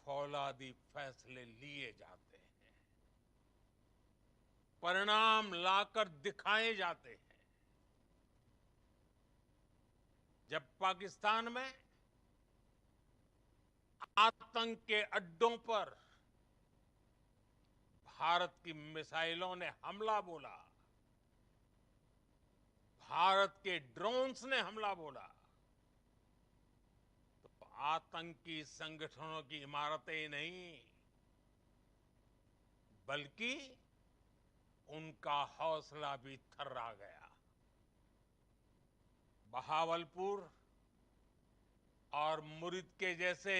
फौलादी फैसले लिए जाते हैं, परिणाम लाकर दिखाए जाते हैं। जब पाकिस्तान में आतंक के अड्डों पर भारत की मिसाइलों ने हमला बोला, भारत के ड्रोन्स ने हमला बोला, तो आतंकी संगठनों की इमारतें नहीं, बल्कि उनका हौसला भी थर्रा गया। बहावलपुर और मुरिद के जैसे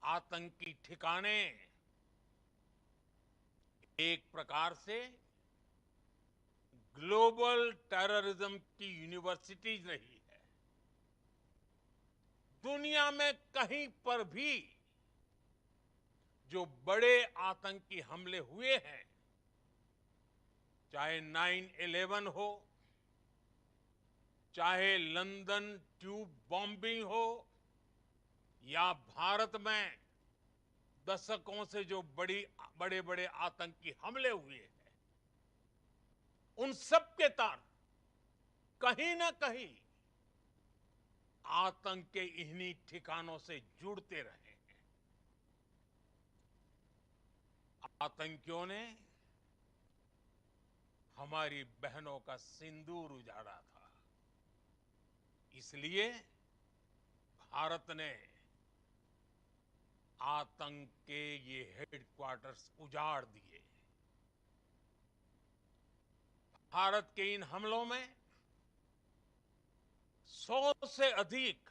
आतंकी ठिकाने एक प्रकार से ग्लोबल टेररिज्म की यूनिवर्सिटीज रही है। दुनिया में कहीं पर भी जो बड़े आतंकी हमले हुए हैं, चाहे 9/11 हो, चाहे लंदन ट्यूब बॉम्बिंग हो, या भारत में दशकों से जो बड़े बड़े आतंकी हमले हुए हैं, उन सब के तार कहीं ना कहीं आतंक के इन्हीं ठिकानों से जुड़ते रहे हैं। आतंकियों ने हमारी बहनों का सिंदूर उजाड़ा था, इसलिए भारत ने आतंक के ये हेडक्वार्टर्स उजाड़ दिए। भारत के इन हमलों में 100 से अधिक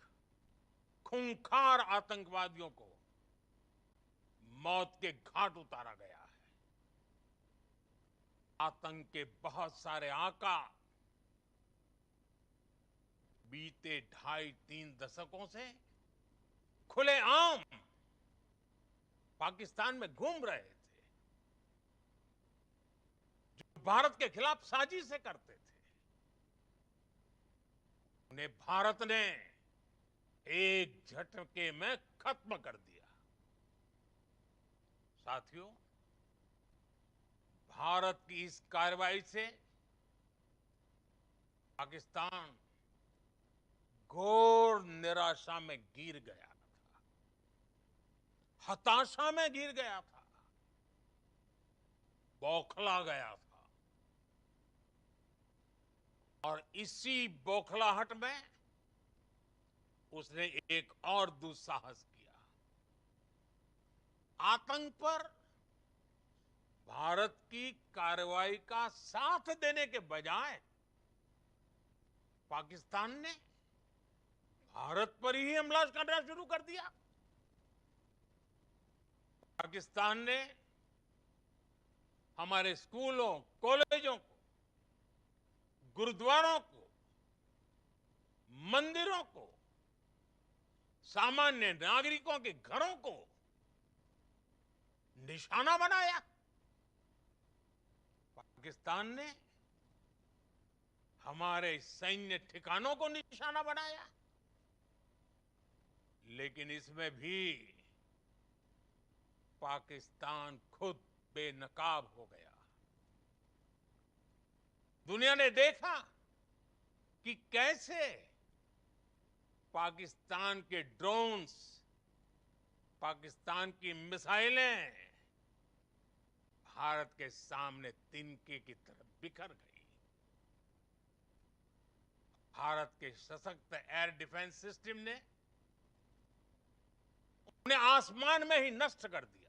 खूंखार आतंकवादियों को मौत के घाट उतारा गया है। आतंक के बहुत सारे आका बीते 2.5-3 दशकों से खुलेआम पाकिस्तान में घूम रहे थे, जो भारत के खिलाफ साजिशें करते थे। उन्हें भारत ने एक झटके में खत्म कर दिया। साथियों, भारत की इस कार्रवाई से पाकिस्तान घोर निराशा में गिर गया था, हताशा में गिर गया था, बौखला गया था। और इसी बौखलाहट में उसने एक और दुस्साहस किया। आतंक पर भारत की कार्रवाई का साथ देने के बजाय पाकिस्तान ने भारत पर ही हमला करना शुरू कर दिया। पाकिस्तान ने हमारे स्कूलों, कॉलेजों को, गुरुद्वारों को, मंदिरों को, सामान्य नागरिकों के घरों को निशाना बनाया। पाकिस्तान ने हमारे सैन्य ठिकानों को निशाना बनाया। लेकिन इसमें भी पाकिस्तान खुद बेनकाब हो गया। दुनिया ने देखा कि कैसे पाकिस्तान के ड्रोन्स, पाकिस्तान की मिसाइलें भारत के सामने तिनके की तरह बिखर गई। भारत के सशक्त एयर डिफेंस सिस्टम ने उन्हें आसमान में ही नष्ट कर दिया।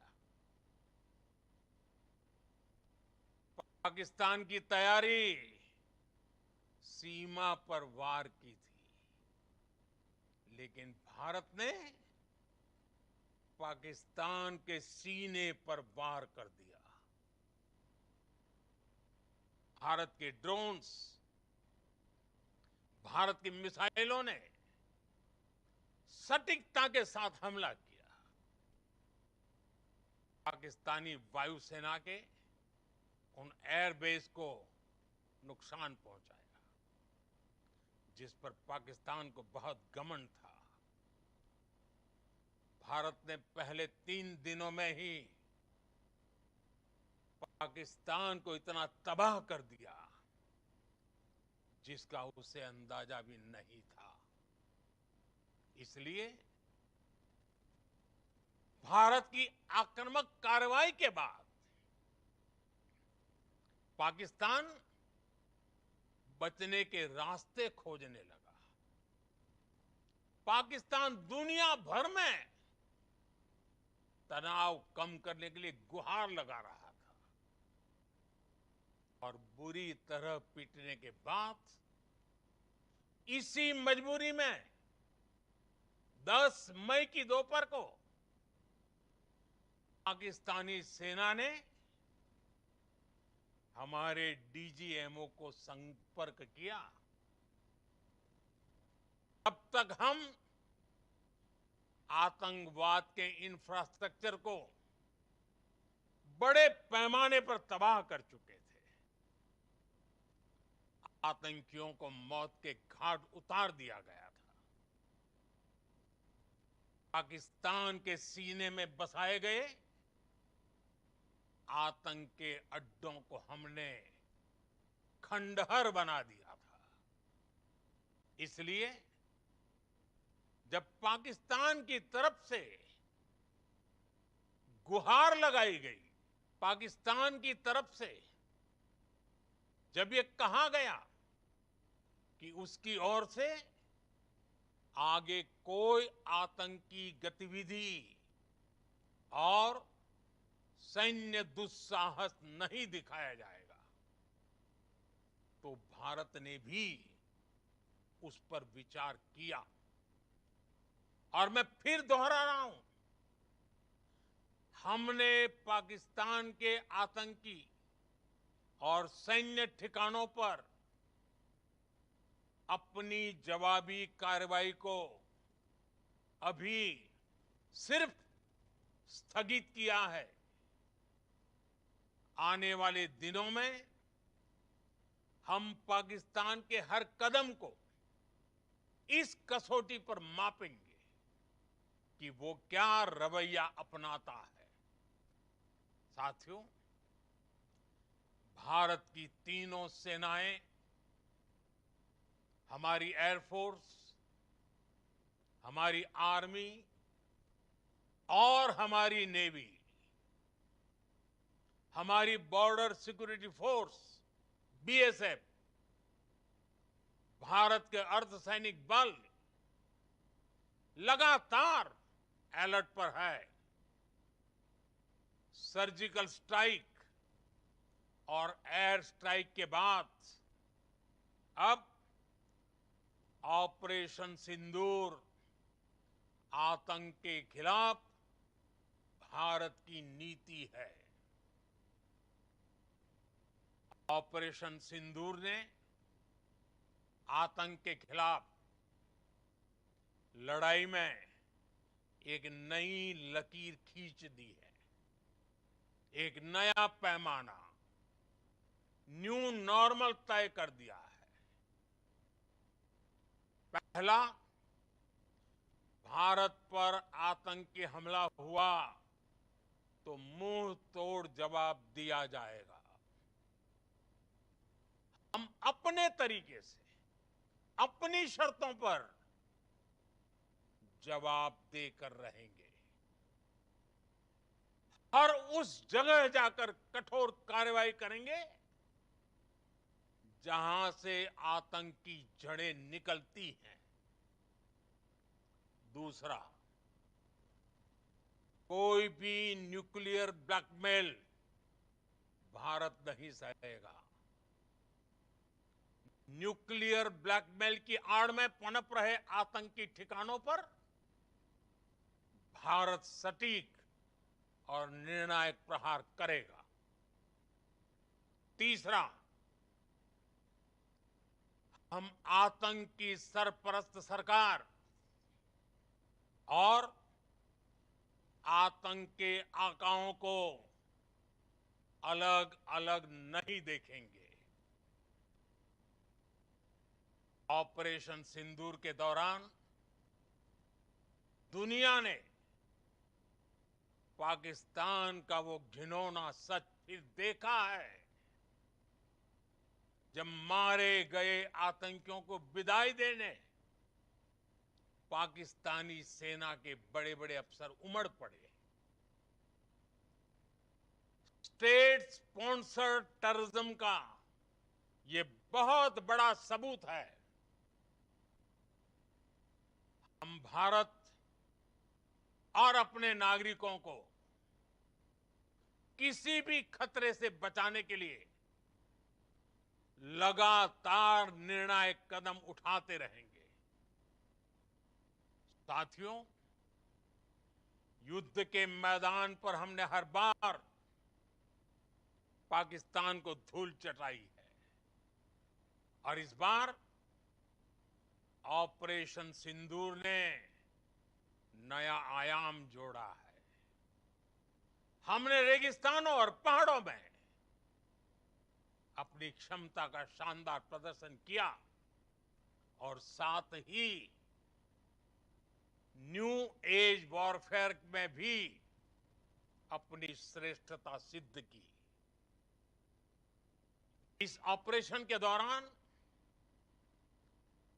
पाकिस्तान की तैयारी सीमा पर वार की थी, लेकिन भारत ने पाकिस्तान के सीने पर वार कर दिया। भारत के ड्रोन्स, भारत की मिसाइलों ने सटीकता के साथ हमला किया। पाकिस्तानी वायुसेना के उन एयरबेस को नुकसान पहुंचाया, जिस पर पाकिस्तान को बहुत घमंड था। भारत ने पहले 3 दिनों में ही पाकिस्तान को इतना तबाह कर दिया जिसका उसे अंदाजा भी नहीं था। इसलिए भारत की आक्रामक कार्रवाई के बाद पाकिस्तान बचने के रास्ते खोजने लगा। पाकिस्तान दुनिया भर में तनाव कम करने के लिए गुहार लगा रहा था और बुरी तरह पीटने के बाद इसी मजबूरी में 10 मई की दोपहर को पाकिस्तानी सेना ने हमारे डीजीएमओ को संपर्क किया। अब तक हम आतंकवाद के इंफ्रास्ट्रक्चर को बड़े पैमाने पर तबाह कर चुके थे। आतंकियों को मौत के घाट उतार दिया गया था। पाकिस्तान के सीने में बसाए गए आतंक के अड्डों को हमने खंडहर बना दिया था। इसलिए जब पाकिस्तान की तरफ से गुहार लगाई गई, पाकिस्तान की तरफ से जब ये कहा गया कि उसकी ओर से आगे कोई आतंकी गतिविधि और सैन्य दुस्साहस नहीं दिखाया जाएगा, तो भारत ने भी उस पर विचार किया। और मैं फिर दोहरा रहा हूं, हमने पाकिस्तान के आतंकी और सैन्य ठिकानों पर अपनी जवाबी कार्रवाई को अभी सिर्फ स्थगित किया है। आने वाले दिनों में हम पाकिस्तान के हर कदम को इस कसौटी पर मापेंगे कि वो क्या रवैया अपनाता है। साथियों, भारत की तीनों सेनाएं, हमारी एयरफोर्स, हमारी आर्मी और हमारी नेवी, हमारी border security force BSF, Bharat के अर्धसैनिक बल लगातार अलर्ट पर है। सर्जिकल स्ट्राइक और एयर स्ट्राइक के बाद अब ऑपरेशन सिंदूर आतंक के खिलाफ भारत की नीति है। ऑपरेशन सिंदूर ने आतंक के खिलाफ लड़ाई में एक नई लकीर खींच दी है। एक नया पैमाना, न्यू नॉर्मल तय कर दिया है। पहला, भारत पर आतंकी हमला हुआ तो मुंह तोड़ जवाब दिया जाएगा। हम अपने तरीके से, अपनी शर्तों पर जवाब देकर रहेंगे। हर उस जगह जाकर कठोर कार्रवाई करेंगे जहां से आतंक की जड़ें निकलती हैं। दूसरा, कोई भी न्यूक्लियर ब्लैकमेल भारत नहीं सहेगा। न्यूक्लियर ब्लैकमेल की आड़ में पनप रहे आतंकी ठिकानों पर भारत सटीक और निर्णायक प्रहार करेगा। तीसरा, हम आतंक की सरपरस्त सरकार और आतंक के आकाओं को अलग अलग नहीं देखेंगे। ऑपरेशन सिंदूर के दौरान दुनिया ने पाकिस्तान का वो घिनौना सच फिर देखा है जब मारे गए आतंकियों को विदाई देने पाकिस्तानी सेना के बड़े बड़े अफसर उमड़ पड़े। स्टेट स्पॉन्सर्ड टेररिज्म का ये बहुत बड़ा सबूत है। हम भारत और अपने नागरिकों को किसी भी खतरे से बचाने के लिए लगातार निर्णायक कदम उठाते रहेंगे। साथियों, युद्ध के मैदान पर हमने हर बार पाकिस्तान को धूल चटाई है और इस बार ऑपरेशन सिंदूर ने नया आयाम जोड़ा है। हमने रेगिस्तानों और पहाड़ों में अपनी क्षमता का शानदार प्रदर्शन किया और साथ ही न्यू एज वॉरफेयर में भी अपनी श्रेष्ठता सिद्ध की। इस ऑपरेशन के दौरान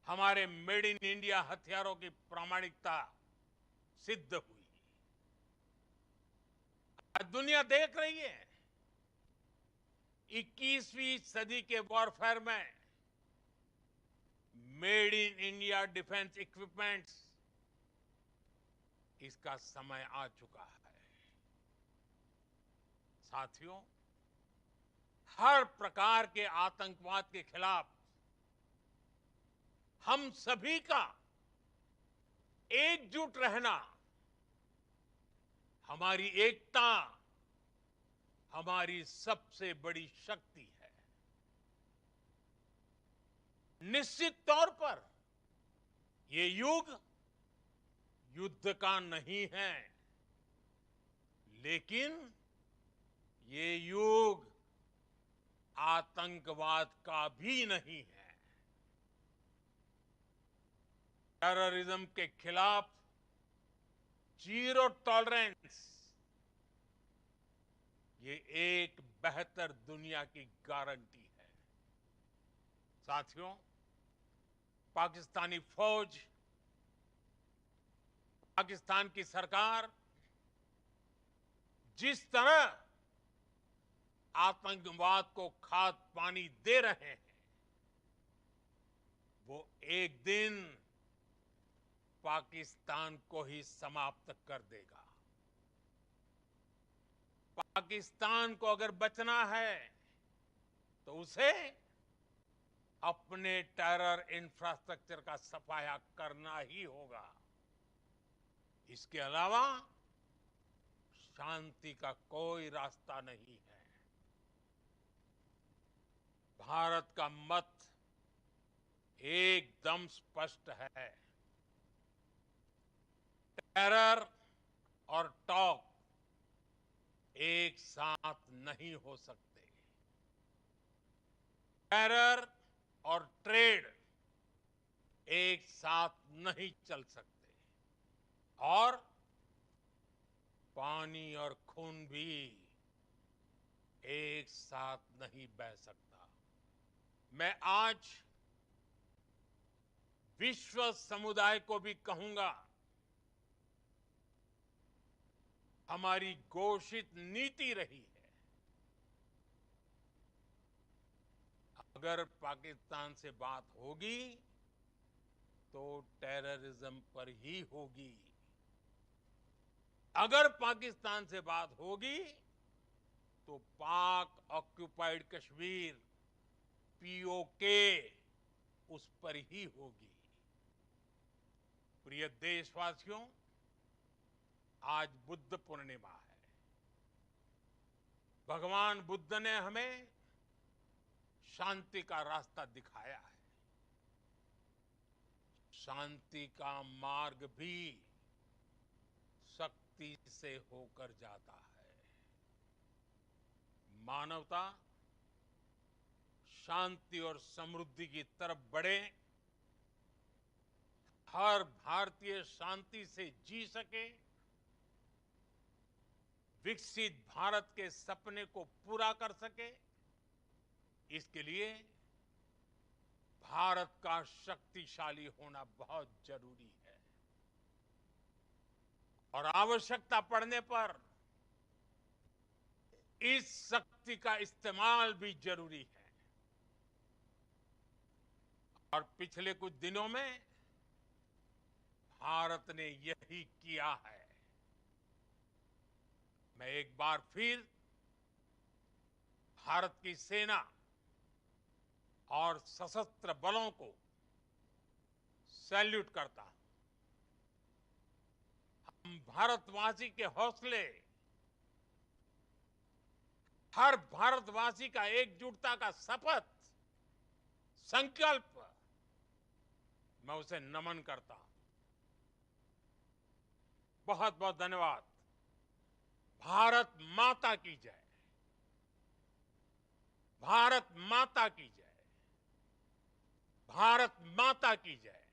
हमारे मेड इन इंडिया हथियारों की प्रामाणिकता सिद्ध हुई। आज दुनिया देख रही है 21वीं सदी के वॉरफेयर में made in India defence equipments, इसका समय आ चुका है। साथियों, हर प्रकार के आतंकवाद के खिलाफ हम सभी का एकजुट रहना हमारी एकता, हमारी सबसे बड़ी शक्ति है। निश्चित तौर पर ये युग युद्ध का नहीं है, लेकिन ये युग आतंकवाद का भी नहीं है। टेररिज्म के खिलाफ जीरो टॉलरेंस, ये एक बेहतर दुनिया की गारंटी है। साथियों, पाकिस्तानी फौज, पाकिस्तान की सरकार जिस तरह आतंकवाद को खाद पानी दे रहे हैं, वो एक दिन पाकिस्तान को ही समाप्त कर देगा। पाकिस्तान को अगर बचना है तो उसे अपने टेरर इंफ्रास्ट्रक्चर का सफाया करना ही होगा। इसके अलावा शांति का कोई रास्ता नहीं है। भारत का मत एकदम स्पष्ट है। टेरर और टॉक एक साथ नहीं हो सकते। टेरर और ट्रेड एक साथ नहीं चल सकते और पानी और खून भी एक साथ नहीं बह सकता। मैं आज विश्व समुदाय को भी कहूंगा, हमारी घोषित नीति रही है, अगर पाकिस्तान से बात होगी तो टेररिज्म पर ही होगी। अगर पाकिस्तान से बात होगी तो पाक ऑक्युपाइड कश्मीर, पीओके, उस पर ही होगी। प्रिय देशवासियों, आज बुद्ध पूर्णिमा है। भगवान बुद्ध ने हमें शांति का रास्ता दिखाया है। शांति का मार्ग भी शक्ति से होकर जाता है। मानवता शांति और समृद्धि की तरफ बढ़े, हर भारतीय शांति से जी सके, विकसित भारत के सपने को पूरा कर सके, इसके लिए भारत का शक्तिशाली होना बहुत जरूरी है। और आवश्यकता पड़ने पर इस शक्ति का इस्तेमाल भी जरूरी है। और पिछले कुछ दिनों में भारत ने यही किया है। मैं एक बार फिर भारत की सेना और सशस्त्र बलों को सैल्यूट करता हूं। हम भारतवासी के हौसले, हर भारतवासी का एकजुटता का शपथ, संकल्प, मैं उसे नमन करता हूं। बहुत बहुत धन्यवाद। भारत माता की जय। भारत माता की जय। भारत माता की जय।